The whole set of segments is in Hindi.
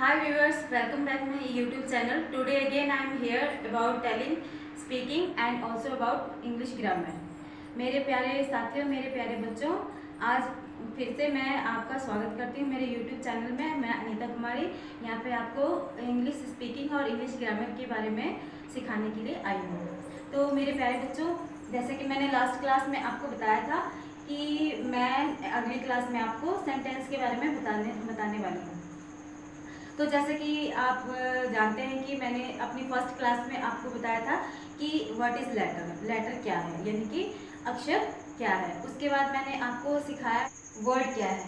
Hi viewers, welcome back my YouTube channel. Today again I am here about telling, speaking and also about English grammar. मेरे प्यारे साथियों, मेरे प्यारे बच्चों, आज फिर से मैं आपका स्वागत करती हूँ मेरे YouTube चैनल में। मैं अनीता कुमारी यहाँ पे आपको इंग्लिश स्पीकिंग और इंग्लिश ग्रामर के बारे में सिखाने के लिए आई हूँ। तो मेरे प्यारे बच्चों, जैसे कि मैंने लास्ट क्लास में आपको बताया था कि मैं अगली क्लास में आपको सेंटेंस के बारे में बताने वाली हूँ। तो जैसे कि आप जानते हैं कि मैंने अपनी फर्स्ट क्लास में आपको बताया था कि व्हाट इज़ लेटर, लेटर क्या है, यानी कि अक्षर क्या है। उसके बाद मैंने आपको सिखाया वर्ड क्या है।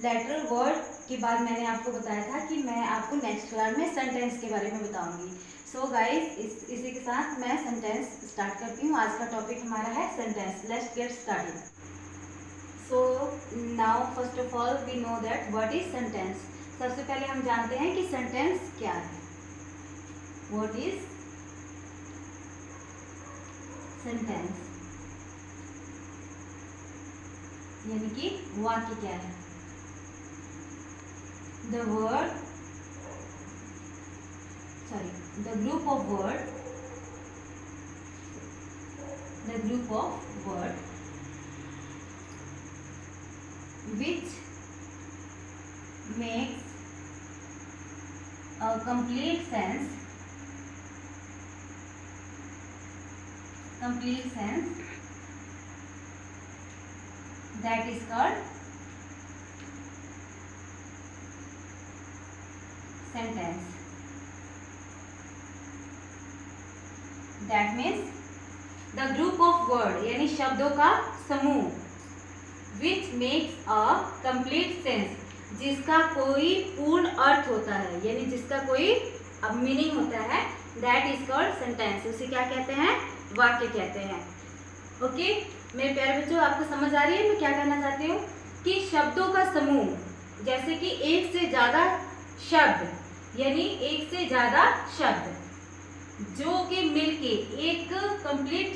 लेटर वर्ड के बाद मैंने आपको बताया था कि मैं आपको नेक्स्ट क्लास में सेंटेंस के बारे में बताऊंगी। सो गाइस, इसी के साथ मैं सेंटेंस स्टार्ट करती हूँ। आज का टॉपिक हमारा है sentence. Let's get started. So now first of all we know that what is sentence. सबसे पहले हम जानते हैं कि सेंटेंस क्या है। व्हाट इज सेंटेंस, यानी कि वाक्य क्या है। The group of word which makes a complete sense that is called sentence. That means the group of word, यानी शब्दों का समूह, which makes a complete sense, जिसका कोई पूर्ण अर्थ होता है, यानी जिसका कोई मीनिंग होता है, दैट इज कॉल्ड सेंटेंस। उसे क्या कहते हैं? वाक्य कहते हैं। ओके मेरे प्यारे बच्चों, आपको समझ आ रही है मैं क्या कहना चाहती हूँ? कि शब्दों का समूह, जैसे कि एक से ज्यादा शब्द, यानी एक से ज्यादा शब्द जो कि मिलके एक कंप्लीट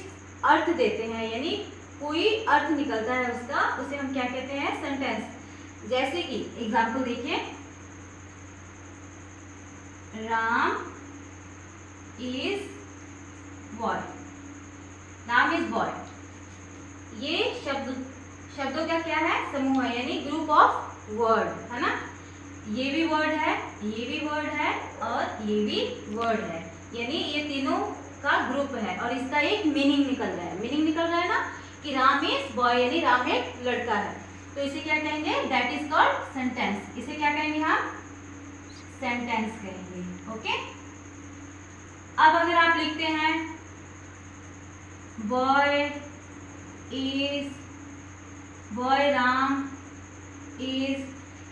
अर्थ देते हैं, यानी कोई अर्थ निकलता है उसका, उसे हम क्या कहते हैं? सेंटेंस। जैसे कि एग्जाम्पल देखिए, Ram is boy, Ram is boy. ये शब्दों का क्या है? समूह है, यानी ग्रुप ऑफ वर्ड, है ना। ये भी वर्ड है, ये भी वर्ड है और ये भी वर्ड है, यानी ये तीनों का ग्रुप है और इसका एक मीनिंग निकल रहा है। मीनिंग निकल रहा है ना कि राम इज बॉय, यानी राम एक लड़का है। तो इसे क्या कहेंगे? That is called sentence. इसे क्या कहेंगे हम? सेंटेंस कहेंगे। ओके, अब अगर आप लिखते हैं बॉय राम इज,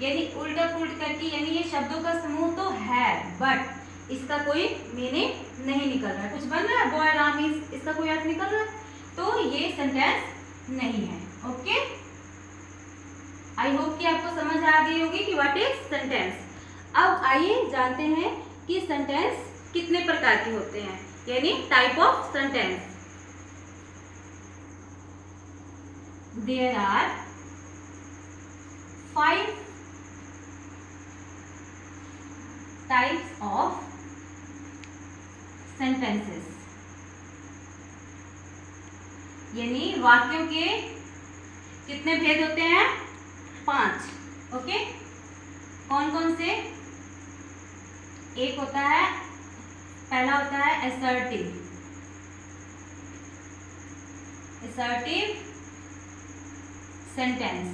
यानी उल्टा पुल्ट करके, यानी ये शब्दों का समूह तो है बट इसका कोई मीनिंग नहीं निकल रहा है। कुछ बन रहा है बॉय राम इज, इसका कोई अर्थ निकल रहा है, तो ये सेंटेंस नहीं है। ओके, आई होप कि आपको समझ आ गई होगी कि व्हाट इज सेंटेंस। अब आइए जानते हैं कि सेंटेंस कितने प्रकार के होते हैं, यानी type of sentence. There are 5 types of sentences, यानी वाक्यों के कितने भेद होते हैं? 5। ओके, कौन कौन से? एक होता है, पहला होता है असर्टिव सेंटेंस।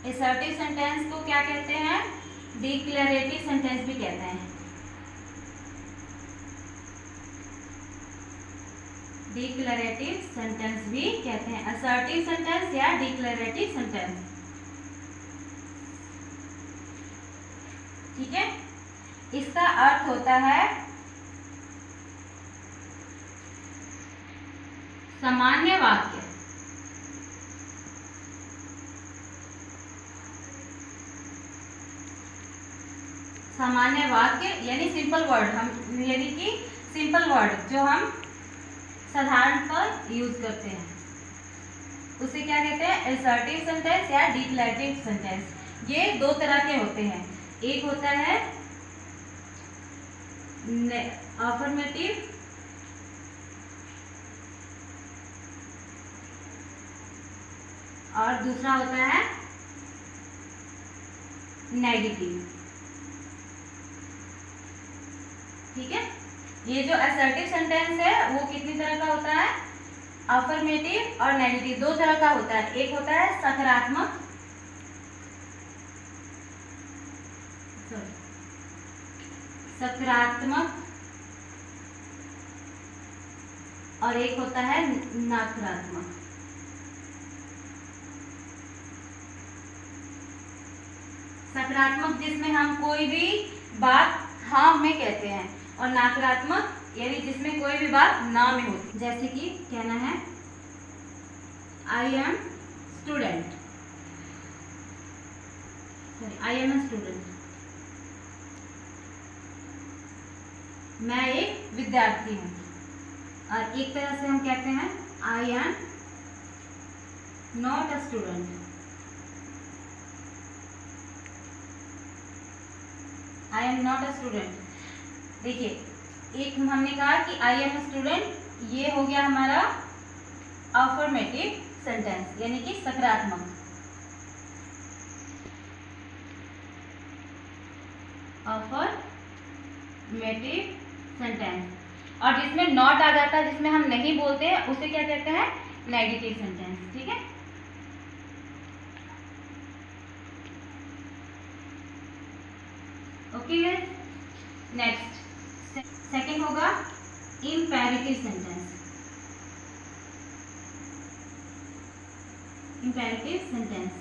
असर्टिव सेंटेंस को क्या कहते हैं? डिक्लेरेटिव सेंटेंस भी कहते हैं। डिक्लेरेटिव सेंटेंस भी कहते हैं, असर्टिव सेंटेंस या डिक्लेरेटिव सेंटेंस। ठीक है, इसका अर्थ होता है सामान्य वाक्य, यानी सिंपल वर्ड, हम यानी कि सिंपल वर्ड जो हम साधारण पर यूज करते हैं, उसे क्या कहते हैं? असर्टिव सेंटेंस या डिक्लेरेटिव सेंटेंस। ये दो तरह के होते हैं। एक होता है अफर्मेटिव और दूसरा होता है नेगेटिव। ठीक है, ये जो असर्टिव सेंटेंस है वो कितनी तरह का होता है, अफर्मेटिव और नेगेटिव, दो तरह का होता है। एक होता है सकारात्मक, सकारात्मक और एक होता है नकारात्मक। सकारात्मक जिसमें हम कोई भी बात हाँ में कहते हैं, और नकारात्मक यानी जिसमें कोई भी बात ना में होती। जैसे कि कहना है I am student, I am a student, मैं एक विद्यार्थी हूँ। और एक तरह से हम कहते हैं I am not a student, I am not a student. देखिए, एक हमने कहा कि आई एम अ स्टूडेंट, ये हो गया हमारा अफर्मेटिव सेंटेंस यानी कि सकारात्मक। Affirmative sentence. और जिसमें नॉट आ जाता है, जिसमें हम नहीं बोलते हैं, उसे क्या कहते हैं, नेगेटिव सेंटेंस। ठीक है, ओके। नेक्स्ट सेकंड होगा imperative sentence. Imperative sentence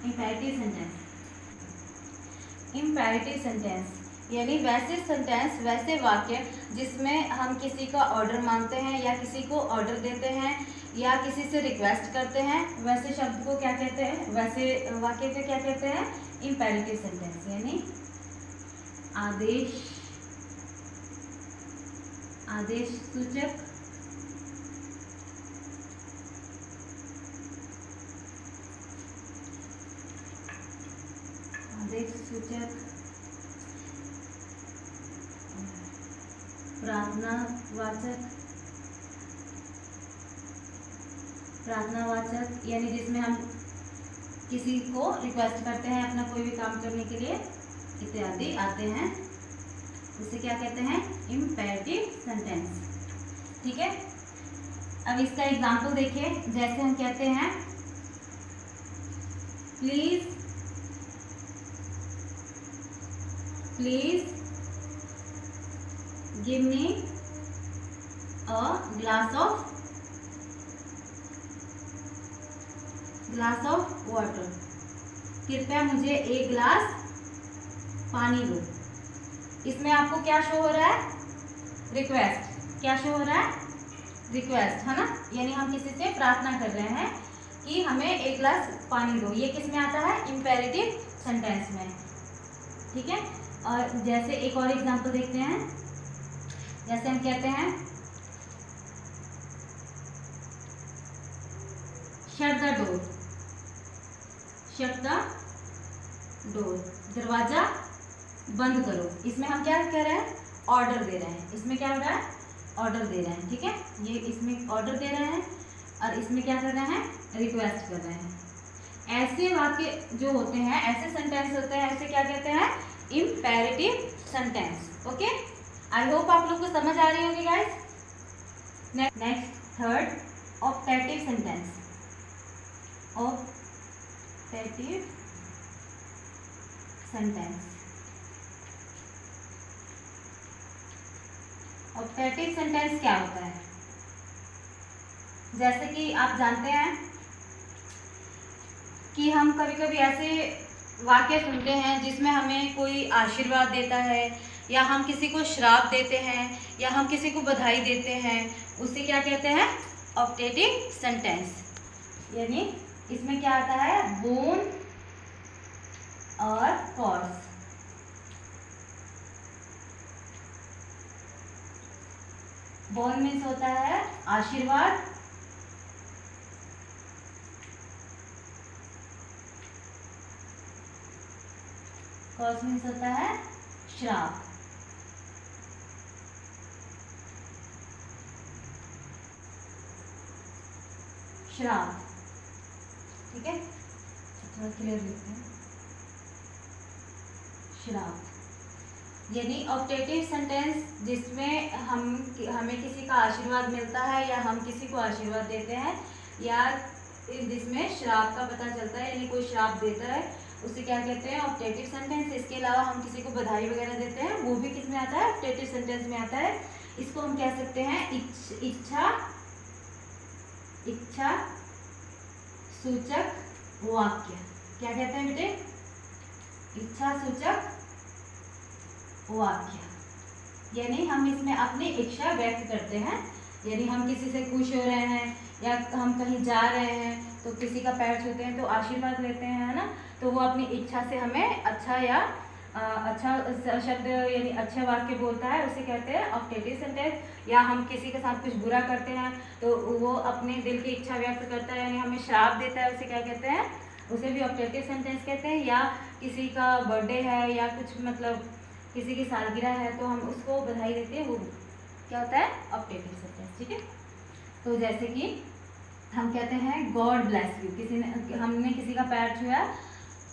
imperative sentence, imperative sentence यानी वैसे सेंटेंस, वैसे वाक्य जिसमें हम किसी का ऑर्डर मांगते हैं या किसी को ऑर्डर देते हैं या किसी से रिक्वेस्ट करते हैं, वैसे शब्द को क्या कहते हैं, वैसे वाक्य को क्या कहते हैं, इम्पेरेटिव सेंटेंस यानी आदेश, आदेश सूचक, आदेश सूचक, प्रार्थनावाचक, प्रार्थनावाचक यानी जिसमें हम किसी को रिक्वेस्ट करते हैं अपना कोई भी काम करने के लिए इत्यादि आते हैं, उसे क्या कहते हैं, इम्पेरेटिव सेंटेंस। ठीक है, अब इसका एग्जाम्पल देखिए। जैसे हम कहते हैं please, please give me a glass of water, कृपया मुझे एक गिलास पानी दो। इसमें आपको क्या शो हो रहा है, रिक्वेस्ट। क्या शो हो रहा है, रिक्वेस्ट, है ना, यानी हम किसी से प्रार्थना कर रहे हैं कि हमें एक गिलास पानी दो। ये किस में आता है, इम्पेरेटिव सेंटेंस में। ठीक है, और जैसे एक और एग्जांपल देखते हैं। जैसे हम कहते हैं shut the door, shut the door, दरवाजा बंद करो। इसमें हम क्या कह रहे हैं, ऑर्डर दे रहे हैं। इसमें क्या हो रहा है, ऑर्डर दे रहे हैं। ठीक है, ये इसमें ऑर्डर दे रहे हैं और इसमें क्या कर रहे हैं, रिक्वेस्ट कर रहे हैं। ऐसे वाक्य जो होते हैं, ऐसे सेंटेंस होते हैं, ऐसे क्या कहते हैं, imperative sentence. Okay, I hope आप लोग को समझ आ रही होगी guys. Next third, optative sentence. Optative sentence, optative sentence क्या होता है, जैसे कि आप जानते हैं कि हम कभी कभी ऐसे वाक्य सुनते हैं जिसमें हमें कोई आशीर्वाद देता है या हम किसी को श्राप देते हैं या हम किसी को बधाई देते हैं, उसे क्या कहते हैं, ऑप्टेटिव सेंटेंस। यानी इसमें क्या आता है, बोन और कॉर्स। बोन मीन्स होता है आशीर्वाद, कर्स मीन्स होता है श्राप। श्राप, ठीक है, थोड़ा क्लियर लिखते हैं। श्राप यानी ऑप्टेटिव सेंटेंस जिसमें हमें किसी का आशीर्वाद मिलता है या हम किसी को आशीर्वाद देते हैं, या जिसमें श्राप का पता चलता है, यानी कोई श्राप देता है, उसे क्या कहते हैं? Optative sentence. इसके अलावा हम किसी को बधाई वगैरह देते हैं, वो भी किस में आता है? ऑप्टेटिव सेंटेंस में आता है। इसको हम कह सकते हैं इच्छा सूचक वाक्य। क्या कहते हैं बेटे? इच्छा सूचक वाक्य। यानी हम इसमें अपनी इच्छा व्यक्त करते हैं, यानी हम किसी से खुश हो रहे हैं या हम कहीं जा रहे हैं तो किसी का पैर छूते हैं तो आशीर्वाद लेते हैं, है ना, तो वो अपनी इच्छा से हमें अच्छा या अच्छा शब्द यानी अच्छा वाक्य बोलता है, उसे कहते हैं ऑप्टेटिव सेंटेंस। या हम किसी के साथ कुछ बुरा करते हैं तो वो अपने दिल की इच्छा व्यक्त करता है, यानी हमें श्राप देता है, उसे क्या कहते हैं? उसे भी ऑप्टेटिव सेंटेंस कहते हैं। या किसी का बर्थडे है या कुछ मतलब किसी की सालगिरह है तो हम उसको बधाई देते हैं, वो क्या होता है? ऑप्टेटिव सेंटेंस, ठीक है। तो जैसे कि हम कहते हैं गॉड ब्लेस यू, हमने किसी का पैर छुआ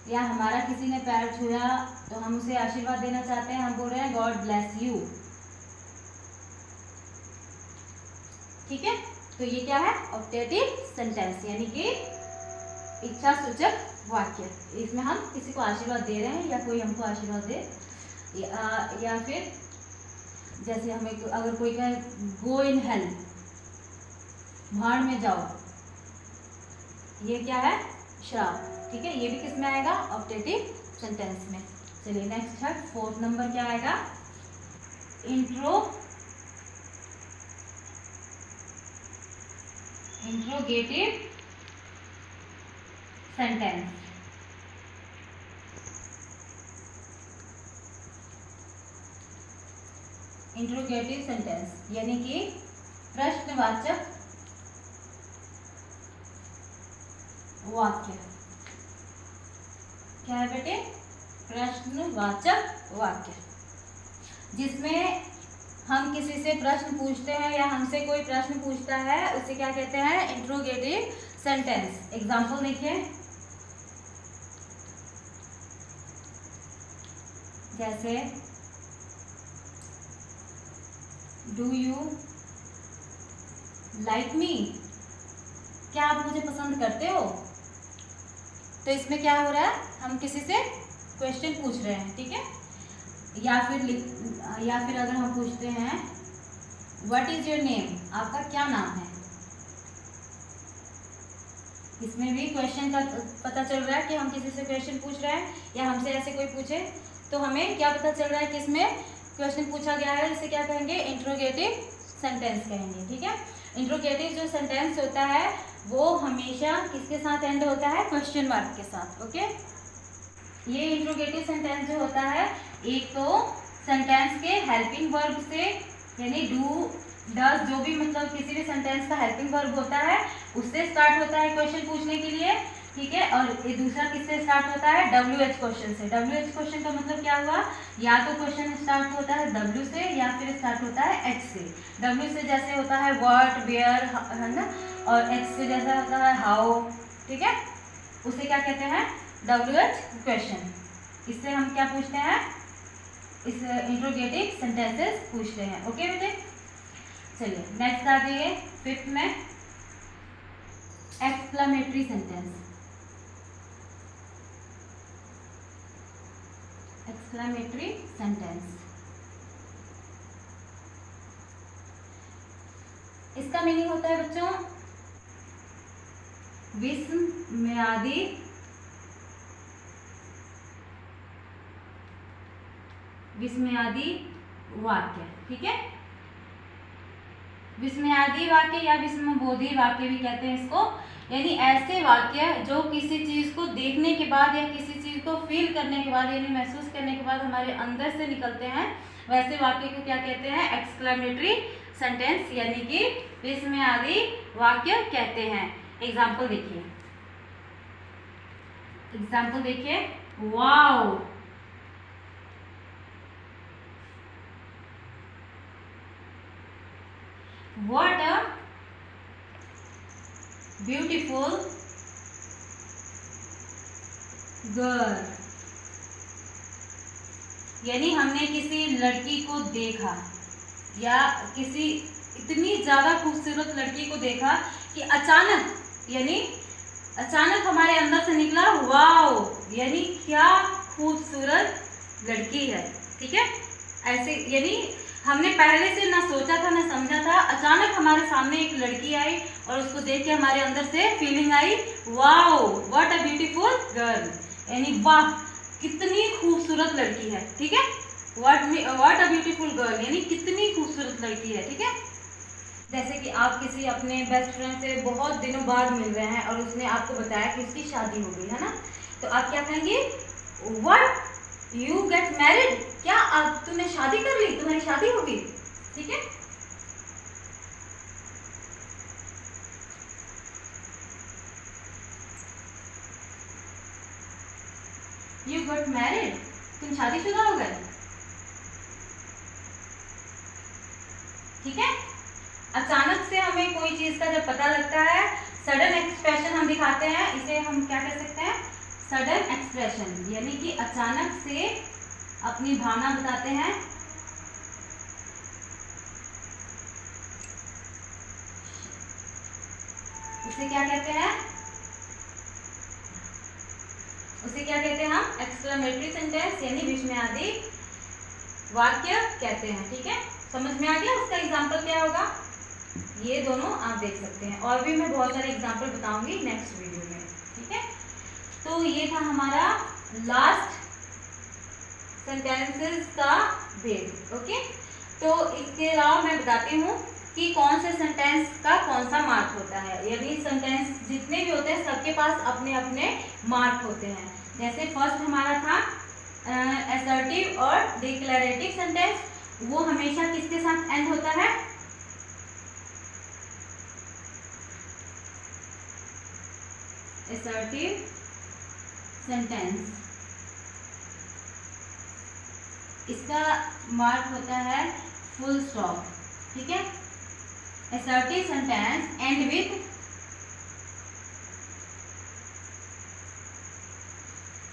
या हमारा किसी ने पैर छुआ तो हम उसे आशीर्वाद देना चाहते हैं, हम बोल रहे हैं गॉड ब्लेस यू, ठीक है। तो ये क्या है? ऑप्टेटिव सेंटेंस, यानी कि इच्छा सूचक वाक्य। इसमें हम किसी को आशीर्वाद दे रहे हैं या कोई हमको आशीर्वाद दे, या फिर जैसे हमें अगर कोई कहे गो इन हेल, भाड़ में जाओ, ये क्या है? श्राप, ठीक है। ये भी किस में आएगा? ऑप्टेटिव सेंटेंस में। चलिए नेक्स्ट है 4th नंबर, क्या आएगा? Interrogative sentence. इंट्रोगेटिव सेंटेंस यानी कि प्रश्नवाचक वाक्य। क्या है बेटे? प्रश्नवाचक वाक्य, जिसमें हम किसी से प्रश्न पूछते हैं या हमसे कोई प्रश्न पूछता है, उसे क्या कहते हैं? Interrogative sentence. एग्जाम्पल देखिए, जैसे डू यू लाइक मी, क्या आप मुझे पसंद करते हो? तो इसमें क्या हो रहा है? हम किसी से क्वेश्चन पूछ रहे हैं, ठीक है। या फिर अगर हम पूछते हैं व्हाट इज योर नेम, आपका क्या नाम है, इसमें भी क्वेश्चन का पता चल रहा है कि हम किसी से क्वेश्चन पूछ रहे हैं, या हमसे ऐसे कोई पूछे तो हमें क्या पता चल रहा है कि इसमें क्वेश्चन पूछा गया है। इसे क्या कहेंगे? इंट्रोगेटिव सेंटेंस कहेंगे, ठीक है। इंट्रोगेटिव जो सेंटेंस होता है वो हमेशा किसके साथ एंड होता है? क्वेश्चन मार्क के साथ, ओके। ये इंट्रोगेटिव सेंटेंस जो होता है, एक तो सेंटेंस के हेल्पिंग वर्ब से, यानी डू डज, जो भी मतलब किसी भी सेंटेंस का हेल्पिंग वर्ब होता है उससे स्टार्ट होता है क्वेश्चन पूछने के लिए, ठीक है। और ये दूसरा किससे स्टार्ट होता है? WH क्वेश्चन से। WH क्वेश्चन का मतलब क्या हुआ? या तो क्वेश्चन स्टार्ट होता है W से या फिर स्टार्ट होता है H से। W से जैसे होता है व्हाट, वेयर, है ना, और H से जैसा होता है हाउ, ठीक है। उसे क्या कहते हैं? WH question. इससे हम क्या पूछते हैं? इस इंट्रोगेटिव सेंटेंसेस पूछते हैं, ओके बेटे। चलिए नेक्स्ट आ जाइए 5th में, एक्सक्लेमेटरी सेंटेंस। एक्सक्लेमेटरी सेंटेंस, इसका मीनिंग होता है बच्चों विस्मयादि वाक्य, ठीक है। विस्मयादि वाक्य या विस्मयबोधी वाक्य भी कहते हैं इसको, यानी ऐसे वाक्य जो किसी चीज को देखने के बाद या किसी चीज को फील करने के बाद, यानी महसूस करने के बाद हमारे अंदर से निकलते हैं, वैसे वाक्य को क्या कहते हैं? एक्सक्लेमेटरी सेंटेंस यानी कि विस्मयादि वाक्य कहते हैं। एग्जाम्पल देखिए, wow, what a beautiful girl. यानी हमने किसी लड़की को देखा या किसी इतनी ज़्यादा खूबसूरत लड़की को देखा कि अचानक हमारे अंदर से निकला वाओ, यानी क्या खूबसूरत लड़की है। ठीक है, ऐसे यानी हमने पहले से ना सोचा था ना समझा था, अचानक हमारे सामने एक लड़की आई और उसको देख के हमारे अंदर से feeling I wow, what a beautiful girl, यानी वाह कितनी खूबसूरत लड़की है। ठीक है, व्हाट अ ब्यूटीफुल गर्ल यानी कितनी खूबसूरत लड़की है। ठीक है, जैसे कि आप किसी अपने बेस्ट फ्रेंड से बहुत दिनों बाद मिल रहे हैं और उसने आपको बताया कि उसकी शादी हो गई है ना, तो आप क्या कहेंगे, व्हाट यू गेट मैरिड, क्या अब तूने शादी कर ली, तुम्हारी शादी हो गई। ठीक है, यू गॉट मैरिड, तुम शादीशुदा हो गए। ठीक है, अचानक से हमें कोई चीज का जब पता लगता है, सडन एक्सप्रेशन हम दिखाते हैं, इसे हम क्या कह सकते हैं, सडन एक्सप्रेशन, यानी कि अचानक से अपनी भावना बताते हैं। उसे क्या कहते हैं, हम एक्सक्लेमेटरी सेंटेंस यानी विस्मयादि वाक्य कहते हैं। ठीक है, समझ में आ गया। उसका एग्जाम्पल क्या होगा, ये दोनों आप देख सकते हैं, और भी मैं बहुत सारे एग्जाम्पल बताऊंगी नेक्स्ट वीडियो में। ठीक है, तो ये था हमारा लास्ट सेंटेंसेस का बेस। ओके, तो इसके अलावा मैं बताती हूँ कि कौन से सेंटेंस का कौन सा मार्क होता है। यदि सेंटेंस जितने भी होते हैं सबके पास अपने अपने मार्क होते हैं। जैसे फर्स्ट हमारा था असर्टिव और डिक्लेरेटिव सेंटेंस, वो हमेशा किसके साथ एंड होता है, असर्टिव सेंटेंस, इसका मार्क होता है फुल स्टॉप। ठीक है, assertive sentence and with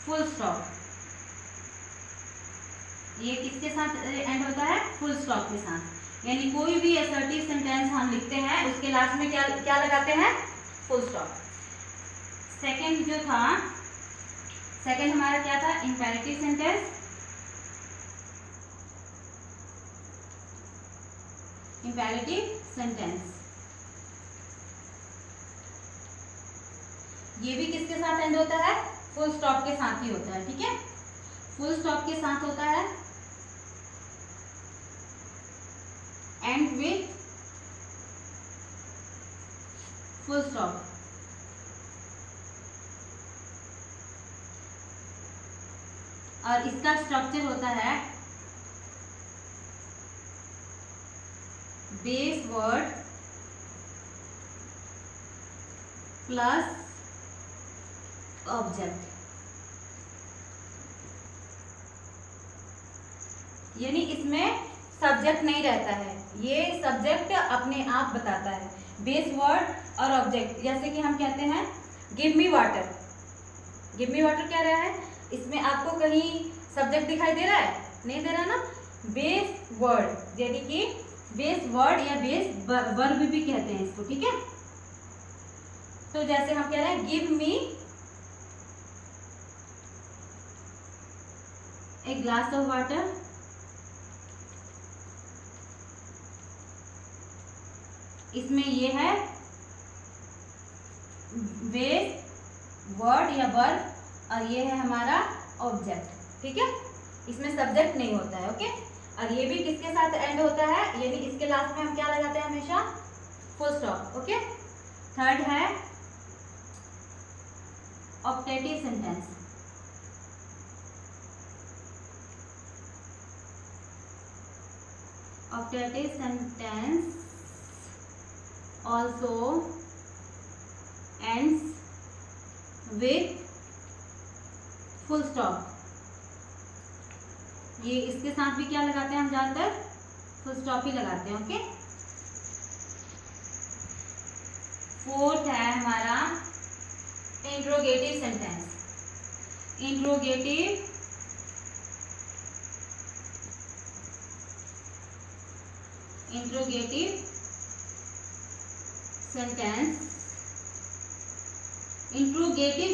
full stop, ये किसके साथ एंड होता है, फुल स्टॉप के साथ। यानी कोई भी असर्टिव सेंटेंस हम लिखते हैं उसके लास्ट में क्या लगाते हैं, फुल स्टॉप। सेकंड जो था, सेकंड हमारा क्या था, इंपेरेटिव सेंटेंस, इंपेरेटिव सेंटेंस, ये भी किसके साथ एंड होता है, फुल स्टॉप के साथ ही होता है। ठीक है, फुल स्टॉप के साथ होता है, एंड विथ फुल स्टॉप। और इसका स्ट्रक्चर होता है बेस वर्ड प्लस ऑब्जेक्ट, यानी इसमें सब्जेक्ट नहीं रहता है, ये सब्जेक्ट अपने आप बताता है। बेस वर्ड और ऑब्जेक्ट, जैसे कि हम कहते हैं give me water, give me water क्या रहा है, इसमें आपको कहीं सब्जेक्ट दिखाई दे रहा है, नहीं दे रहा ना। बेस वर्ड यानी कि बेस वर्ड या बेस वर्ब भी कहते हैं इसको। ठीक है, तो जैसे हम कह रहे हैं give me a glass of water, इसमें ये है बेस वर्ड या वर्ब और ये है हमारा ऑब्जेक्ट। ठीक है, इसमें सब्जेक्ट नहीं होता है। ओके, और ये भी किसके साथ एंड होता है, यानी इसके लास्ट में हम क्या लगाते हैं, हमेशा फुल स्टॉप। ओके, थर्ड है optative sentence, optative sentence also ends with full stop। ये इसके साथ भी क्या लगाते हैं हम ज्यादातर फुल स्टॉप ही लगाते हैं। ओके, फोर्थ है हमारा interrogative sentence. Interrogative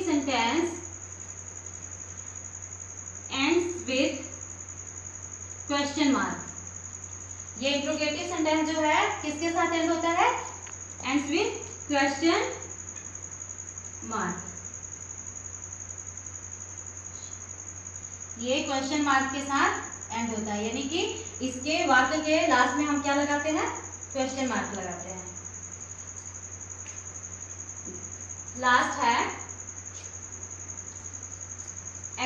sentence ends with question mark. ये इंट्रोगेटिव सेंटेंस जो है किसके साथ एंड होता है? Ends with question mark. ये क्वेश्चन मार्क के साथ एंड होता है, यानी कि इसके वाक्य के लास्ट में हम क्या लगाते हैं? क्वेश्चन मार्क लगाते हैं। लास्ट है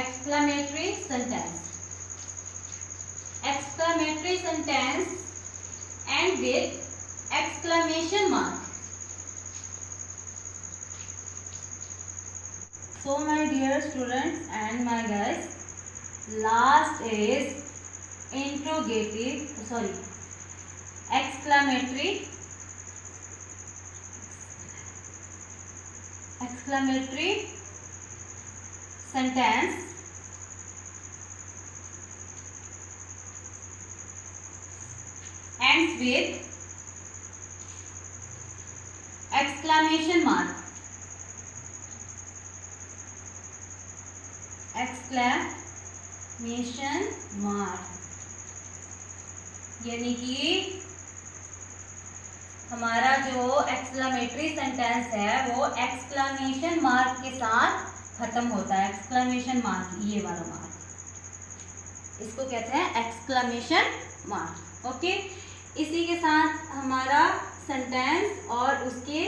exclamatory sentence. Exclamatory sentence and with exclamation mark. So my dear students and my guys, last is exclamatory sentence ends with exclamation mark। Exclamation mark, यानी कि हमारा जो एक्सक्लेमेटरी सेंटेंस है वो एक्सक्लेमेशन मार्क के साथ खत्म होता है। एक्सक्लेमेशन मार्क, ये वाला मार्क, इसको कहते हैं एक्सक्लेमेशन मार्क। ओके, इसी के साथ हमारा सेंटेंस और उसके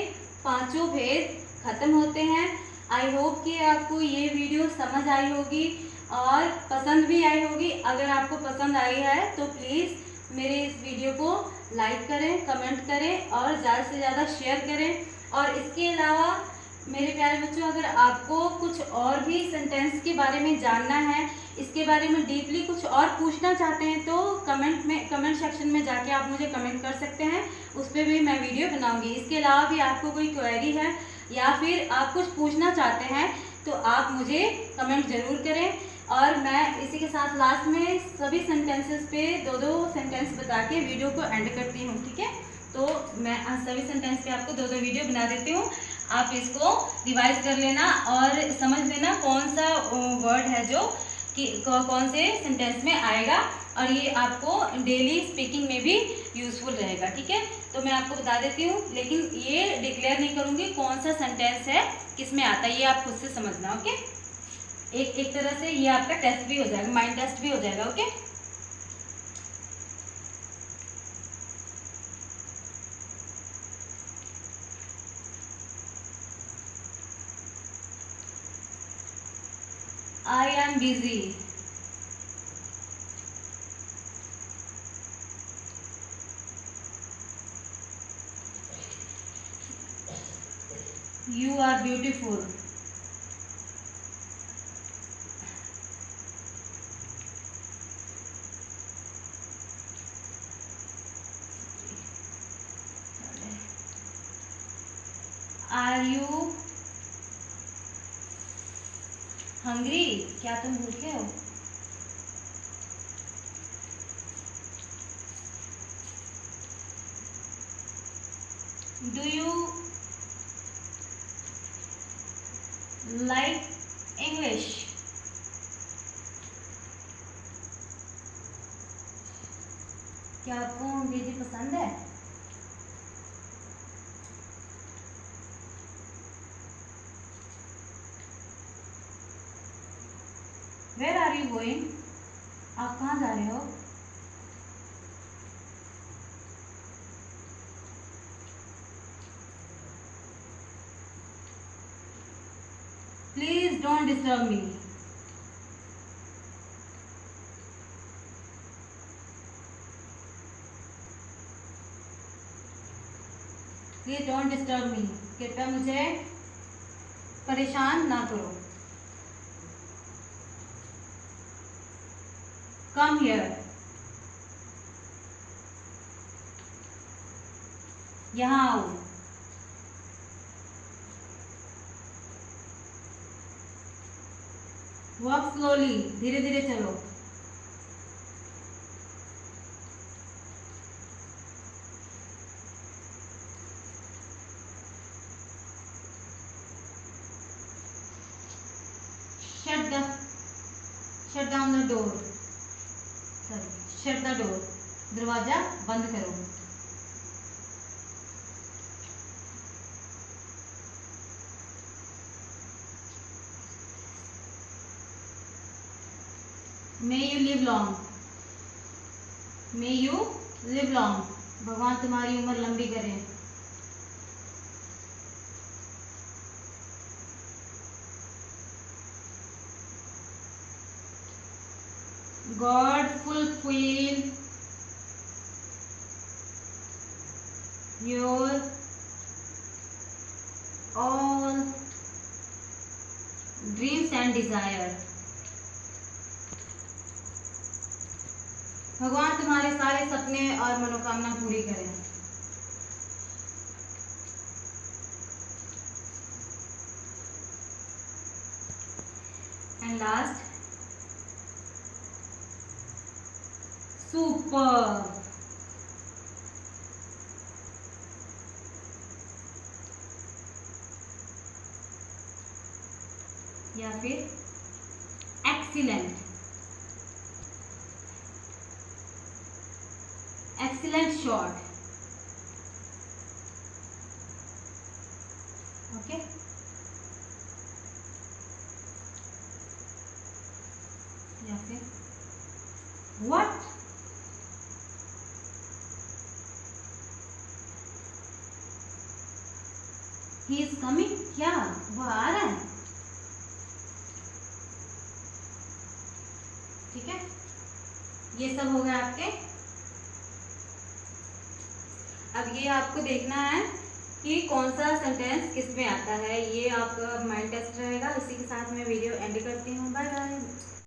पांचों भेद खत्म होते हैं। आई होप कि आपको ये वीडियो समझ आई होगी और पसंद भी आई होगी। अगर आपको पसंद आई है तो प्लीज़ मेरे इस वीडियो को लाइक करें, कमेंट करें और ज़्यादा से ज़्यादा शेयर करें। और इसके अलावा मेरे प्यारे बच्चों, अगर आपको कुछ और भी सेंटेंस के बारे में जानना है, इसके बारे में डीपली कुछ और पूछना चाहते हैं तो कमेंट सेक्शन में जाके आप मुझे कमेंट कर सकते हैं, उस पर भी मैं वीडियो बनाऊंगी। इसके अलावा भी आपको कोई क्वेरी है या फिर आप कुछ पूछना चाहते हैं तो आप मुझे कमेंट ज़रूर करें। और मैं इसी के साथ लास्ट में सभी सेंटेंसेस पे दो सेंटेंस बता के वीडियो को एंड करती हूँ। ठीक है, तो मैं सभी सेंटेंस पे आपको दो वीडियो बना देती हूँ। आप इसको रिवाइज कर लेना और समझ लेना कौन सा वर्ड है जो कि कौन से सेंटेंस में आएगा, और ये आपको डेली स्पीकिंग में भी यूज़फुल रहेगा। ठीक है, तो मैं आपको बता देती हूँ, लेकिन ये डिक्लेयर नहीं करूँगी कौन सा सेंटेंस है किस में आता है, ये आप खुद से समझना। ओके, एक तरह से ये आपका टेस्ट भी हो जाएगा, माइंड टेस्ट भी हो जाएगा। Okay, I am busy. You are beautiful. Are you hungry? क्या तुम भूखे हो? Do you like English? क्या आपको अंग्रेजी पसंद है? Where are you going? आप कहाँ जा रहे हो? Please don't disturb me. Please don't disturb me, कृपया मुझे परेशान ना करो। कम हियर, यहाँ आओ। वॉक स्लोली, धीरे धीरे चलो। Shut down the door, shut the door, दरवाजा बंद करो। May you live long, may you live long, भगवान तुम्हारी उम्र लंबी करे। God fulfill your all dreams and desire, भगवान तुम्हारे सारे सपने और मनोकामना पूरी करें। एंड लास्ट, सुपर, या फिर एक्सीलेंट, एक्सीलेंट शॉट। ओके, या फिर व्हाट, ही इज कमिंग, क्या वो आ रहा है। ठीक है, ये सब हो गया आपके। अब ये आपको देखना है कि कौन सा सेंटेंस किस में आता है, ये आपका माइंड टेस्ट रहेगा। इसी के साथ मैं वीडियो एंड करती हूँ। Bye bye.